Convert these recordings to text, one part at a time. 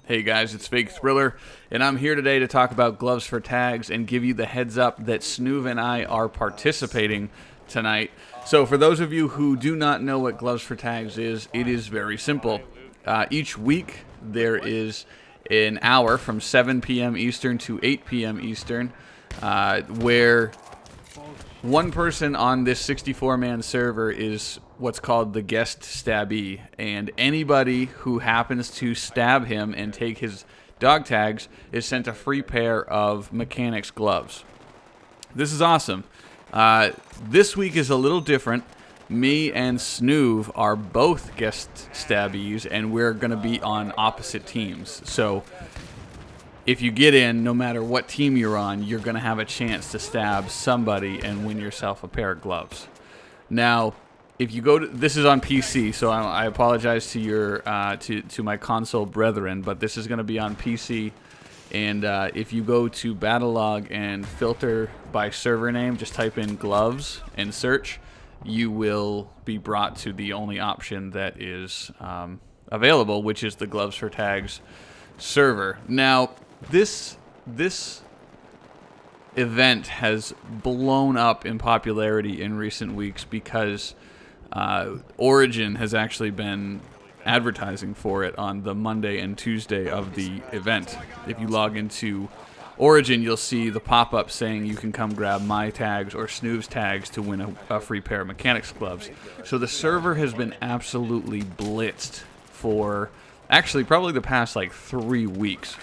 Hey guys, it's Fake Thriller, and I'm here today to talk about Gloves for Tags and give you the heads up that Snoov and I are participating tonight. So for those of you who do not know what Gloves for Tags is, it is very simple. Each week there is an hour from 7 p.m. Eastern to 8 p.m. Eastern where one person on this 64-man server is what's called the guest stabbee, and anybody who happens to stab him and take his dog tags is sent a free pair of mechanics gloves. This is awesome. This week is a little different. Me and Snoov are both guest stabbies, and we're going to be on opposite teams. So if you get in, no matter what team you're on, you're going to have a chance to stab somebody and win yourself a pair of gloves. Now, if you go to, this is on PC, so I apologize to your to my console brethren, but this is going to be on PC. And if you go to Battlelog and filter by server name, just type in gloves and search, you will be brought to the only option that is available, which is the Gloves for Tags server. Now, this event has blown up in popularity in recent weeks because Origin has actually been advertising for it on the Monday and Tuesday of the event. If you log into Origin, you'll see the pop-up saying you can come grab my tags or Snoov's tags to win a free pair of mechanics gloves. So the server has been absolutely blitzed for actually probably the past like 3 weeks.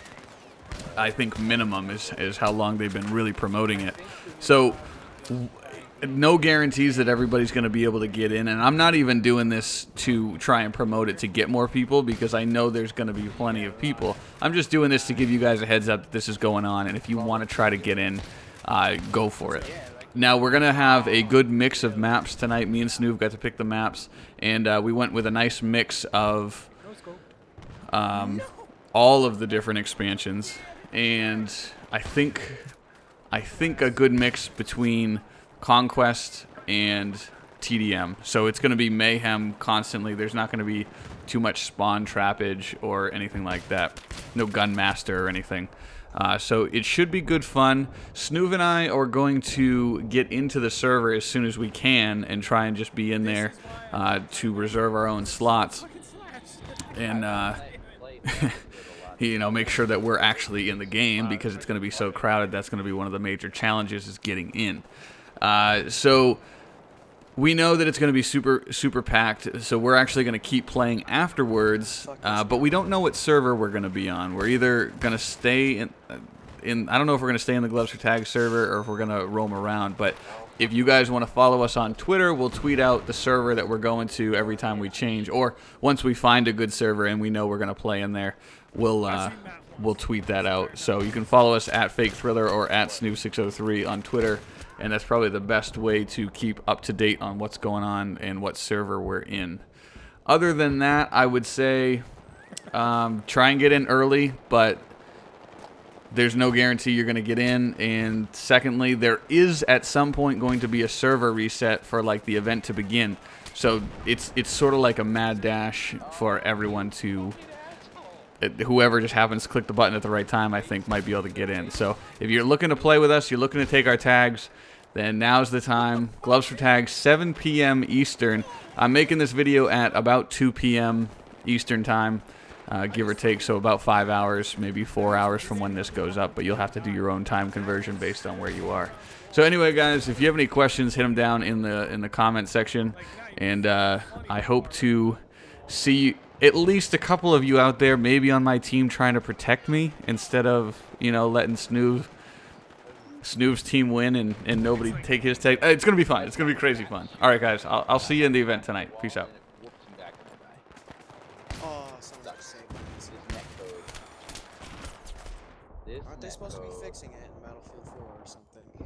I think minimum is how long they've been really promoting it. So no guarantees that everybody's going to be able to get in, and I'm not even doing this to try and promote it to get more people because I know there's going to be plenty of people. I'm just doing this to give you guys a heads up that this is going on, and if you want to try to get in, go for it. Now, we're going to have a good mix of maps tonight. Me and Snoov got to pick the maps, and we went with a nice mix of all of the different expansions, and I think a good mix between Conquest and TDM. So it's going to be mayhem constantly. There's not going to be too much spawn trappage or anything like that. No gunmaster or anything. So it should be good fun. Snoov and I are going to get into the server as soon as we can and try and just be in there to reserve our own slots. And you know, make sure that we're actually in the game because it's going to be so crowded. That's going to be one of the major challenges, is getting in. So we know that it's going to be super packed. So we're actually going to keep playing afterwards. But we don't know what server we're going to be on. We're either going to stay in I don't know if we're going to stay in the Gloves for Tags server or if we're going to roam around. But if you guys want to follow us on Twitter, we'll tweet out the server that we're going to every time we change. Or once we find a good server and we know we're going to play in there, we'll tweet that out. So you can follow us at Fake Thriller or at Snoov603 on Twitter. And that's probably the best way to keep up to date on what's going on and what server we're in. Other than that, I would say try and get in early, but there's no guarantee you're going to get in. And secondly, there is at some point going to be a server reset for like the event to begin. So it's sort of like a mad dash for everyone to, whoever just happens to click the button at the right time, I think might be able to get in. So if you're looking to play with us, you're looking to take our tags, then now's the time. Gloves for Tags, 7 p.m. Eastern. I'm making this video at about 2 p.m. Eastern time. Give or take, so about 5 hours, maybe 4 hours from when this goes up, but you'll have to do your own time conversion based on where you are. So anyway, guys, if you have any questions, hit them down in the comment section, and I hope to see at least a couple of you out there, maybe on my team, trying to protect me instead of, you know, letting Snoov's team win and nobody take his tag. It's gonna be fun. It's gonna be crazy fun. All right, guys, I'll see you in the event tonight. Peace out. Aren't they supposed to be fixing it?